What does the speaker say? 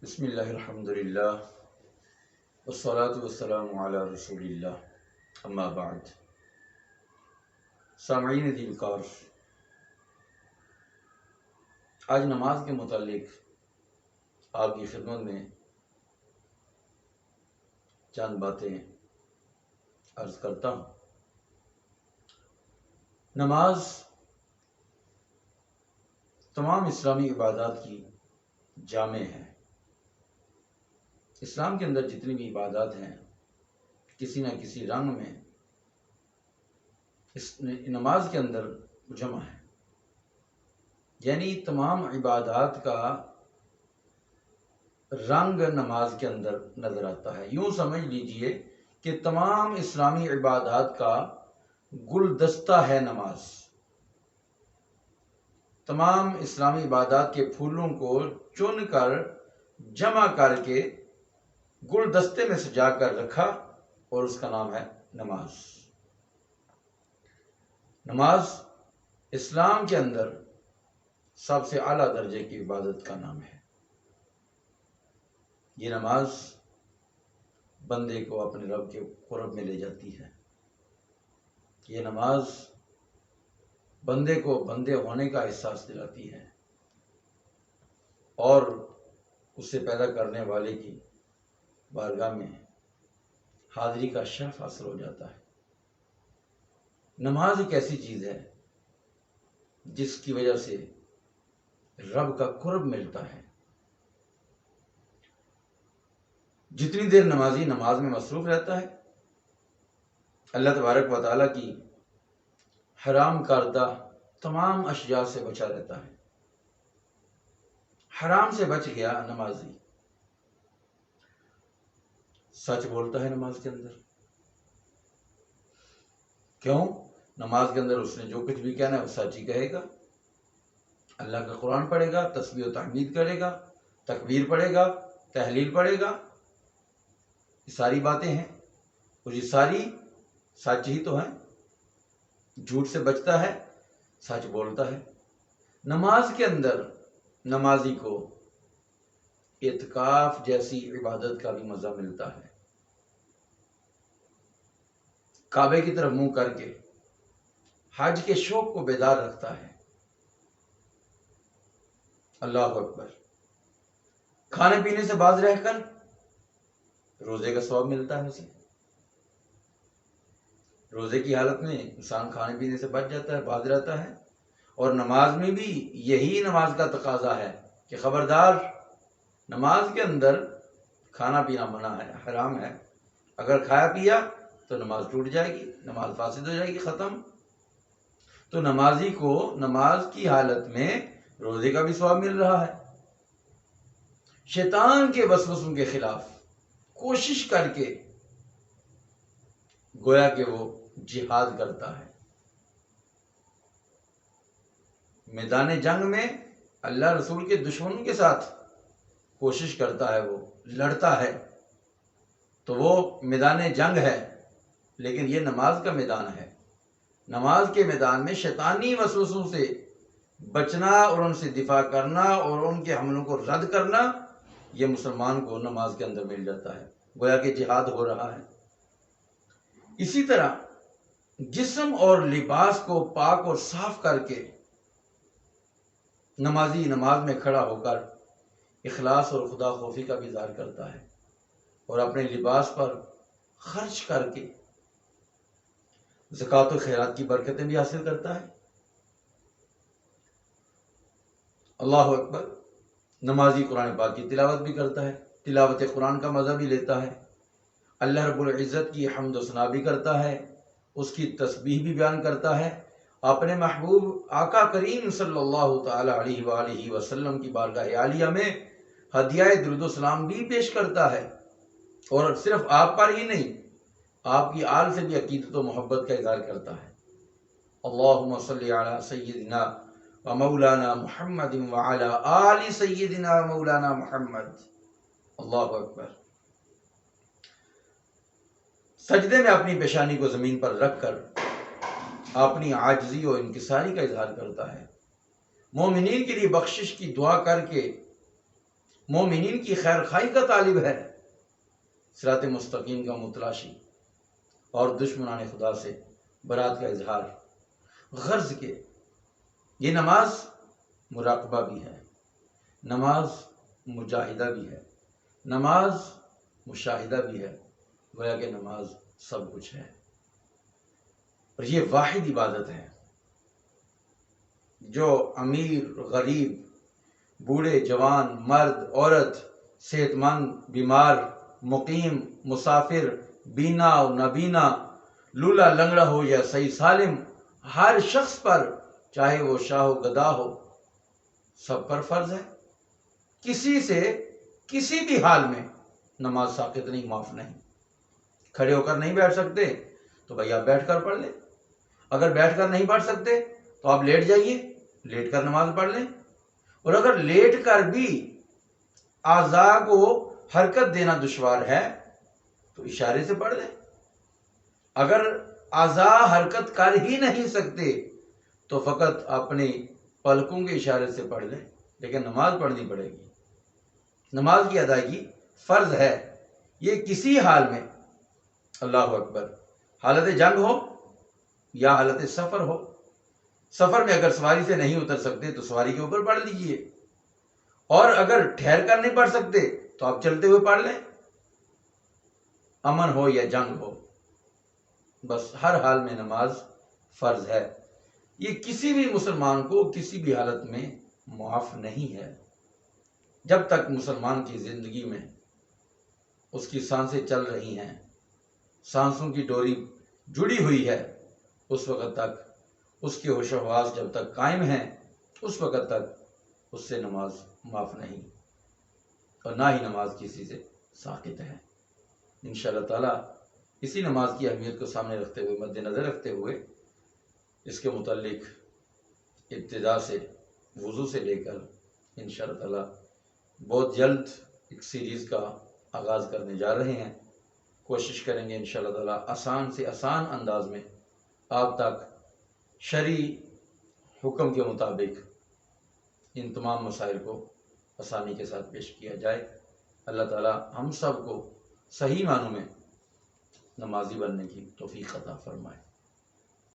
بسم اللہ الحمدللہ والصلاة والسلام علی رسول اللہ اما بعد۔ سامعین دلکار، آج نماز کے متعلق آپ کی خدمت میں چند باتیں عرض کرتا ہوں۔ نماز تمام اسلامی عبادات کی جامع ہے۔ اسلام کے اندر جتنی بھی عبادات ہیں کسی نہ کسی رنگ میں اس نماز کے اندر جمع ہے، یعنی تمام عبادات کا رنگ نماز کے اندر نظر آتا ہے۔ یوں سمجھ لیجئے کہ تمام اسلامی عبادات کا گلدستہ ہے نماز۔ تمام اسلامی عبادات کے پھولوں کو چن کر جمع کر کے گلدستے میں سجا کر رکھا اور اس کا نام ہے نماز۔ نماز اسلام کے اندر سب سے اعلیٰ درجے کی عبادت کا نام ہے۔ یہ نماز بندے کو اپنے رب کے قرب میں لے جاتی ہے۔ یہ نماز بندے کو بندے ہونے کا احساس دلاتی ہے اور اسے پیدا کرنے والے کی بارگاہ میں حاضری کا شرف حاصل ہو جاتا ہے۔ نماز ایک ایسی چیز ہے جس کی وجہ سے رب کا قرب ملتا ہے۔ جتنی دیر نمازی نماز میں مصروف رہتا ہے، اللہ تبارک و تعالیٰ کی حرام کردہ تمام اشیاء سے بچا رہتا ہے۔ حرام سے بچ گیا نمازی، سچ بولتا ہے نماز کے اندر۔ کیوں؟ نماز کے اندر اس نے جو کچھ بھی کہنا ہے وہ سچ ہی کہے گا۔ اللہ کا قرآن پڑھے گا، تسبیح و تحمید کرے گا، تکبیر پڑھے گا، تحلیل پڑھے گا، یہ ساری باتیں ہیں اور یہ ساری سچ ہی تو ہیں۔ جھوٹ سے بچتا ہے، سچ بولتا ہے۔ نماز کے اندر نمازی کو اعتکاف جیسی عبادت کا بھی مزہ ملتا ہے۔ کعبے کی طرف منہ کر کے حج کے شوق کو بیدار رکھتا ہے۔ اللہ اکبر۔ کھانے پینے سے باز رہ کر روزے کا ثواب ملتا ہے اسے۔ روزے کی حالت میں انسان کھانے پینے سے بچ جاتا ہے، باز رہتا ہے، اور نماز میں بھی یہی نماز کا تقاضا ہے کہ خبردار، نماز کے اندر کھانا پینا منع ہے، حرام ہے۔ اگر کھایا پیا تو نماز ٹوٹ جائے گی، نماز فاسد ہو جائے گی، ختم۔ تو نمازی کو نماز کی حالت میں روزے کا بھی ثواب مل رہا ہے۔ شیطان کے وسوسوں کے خلاف کوشش کر کے گویا کہ وہ جہاد کرتا ہے۔ میدان جنگ میں اللہ رسول کے دشمنوں کے ساتھ کوشش کرتا ہے، وہ لڑتا ہے، تو وہ میدان جنگ ہے، لیکن یہ نماز کا میدان ہے۔ نماز کے میدان میں شیطانی وسوسوں سے بچنا اور ان سے دفاع کرنا اور ان کے حملوں کو رد کرنا، یہ مسلمان کو نماز کے اندر مل جاتا ہے، گویا کہ جہاد ہو رہا ہے۔ اسی طرح جسم اور لباس کو پاک اور صاف کر کے نمازی نماز میں کھڑا ہو کر اخلاص اور خدا خوفی کا بھی اظہار کرتا ہے اور اپنے لباس پر خرچ کر کے زکوٰۃ و خیرات کی برکتیں بھی حاصل کرتا ہے۔ اللہ اکبر۔ نمازی قرآن پاک کی تلاوت بھی کرتا ہے، تلاوت قرآن کا مزہ بھی لیتا ہے، اللہ رب العزت کی حمد و ثنا بھی کرتا ہے، اس کی تسبیح بھی بیان کرتا ہے، اپنے محبوب آقا کریم صلی اللہ تعالی علیہ وآلہ وسلم کی بارگاہ عالیہ میں ہدیہ درود و سلام بھی پیش کرتا ہے، اور صرف آپ پر ہی نہیں، آپ کی آل سے بھی عقیدت و محبت کا اظہار کرتا ہے۔ اللہم صلی علی سیدنا و مولانا محمد وعلی آل سیدنا و مولانا محمد۔ اللہ اکبر۔ سجدے میں اپنی پیشانی کو زمین پر رکھ کر اپنی عاجزی و انکساری کا اظہار کرتا ہے، مومنین کے لیے بخشش کی دعا کر کے مومنین کی خیر خواہی کا طالب ہے، صراط مستقیم کا متلاشی، اور دشمنان خدا سے برات کا اظہار۔ غرض کے یہ نماز مراقبہ بھی ہے، نماز مجاہدہ بھی ہے، نماز مشاہدہ بھی ہے، گویا کہ نماز سب کچھ ہے۔ اور یہ واحد عبادت ہے جو امیر غریب، بوڑھے جوان، مرد عورت، صحت مند بیمار، مقیم مسافر، بینا و نابینا، لولا لنگڑا ہو یا صحیح سالم، ہر شخص پر، چاہے وہ شاہ و گدا ہو، سب پر فرض ہے۔ کسی سے کسی بھی حال میں نماز ساقط نہیں، معاف نہیں۔ کھڑے ہو کر نہیں بیٹھ سکتے تو بھائی آپ بیٹھ کر پڑھ لیں، اگر بیٹھ کر نہیں پڑھ سکتے تو آپ لیٹ جائیے، لیٹ کر نماز پڑھ لیں، اور اگر لیٹ کر بھی اعضاء کو حرکت دینا دشوار ہے تو اشارے سے پڑھ لیں۔ اگر اعضاء حرکت کر ہی نہیں سکتے تو فقط اپنے پلکوں کے اشارے سے پڑھ لیں، لیکن نماز پڑھنی پڑے گی۔ نماز کی ادائیگی فرض ہے، یہ کسی حال میں، اللہ اکبر، حالت جنگ ہو یا حالت سفر ہو۔ سفر میں اگر سواری سے نہیں اتر سکتے تو سواری کے اوپر پڑھ لیجئے، اور اگر ٹھہر کر نہیں پڑھ سکتے تو آپ چلتے ہوئے پڑھ لیں، امن ہو یا جنگ ہو، بس ہر حال میں نماز فرض ہے۔ یہ کسی بھی مسلمان کو کسی بھی حالت میں معاف نہیں ہے۔ جب تک مسلمان کی زندگی میں اس کی سانسیں چل رہی ہیں، سانسوں کی ڈوری جڑی ہوئی ہے، اس وقت تک اس کے ہوش و حواس جب تک قائم ہیں، اس وقت تک اس سے نماز معاف نہیں، اور نہ ہی نماز کسی سے ساقط ہے۔ انشاءاللہ تعالی اسی نماز کی اہمیت کو سامنے رکھتے ہوئے، مد نظر رکھتے ہوئے، اس کے متعلق ابتدا سے، وضو سے لے کر انشاءاللہ تعالی بہت جلد ایک سیریز کا آغاز کرنے جا رہے ہیں۔ کوشش کریں گے انشاءاللہ تعالی آسان سے آسان انداز میں آپ تک شرعی حکم کے مطابق ان تمام مسائل کو آسانی کے ساتھ پیش کیا جائے۔ اللہ تعالی ہم سب کو صحیح معنوں میں نمازی بننے کی توفیق عطا فرمائے۔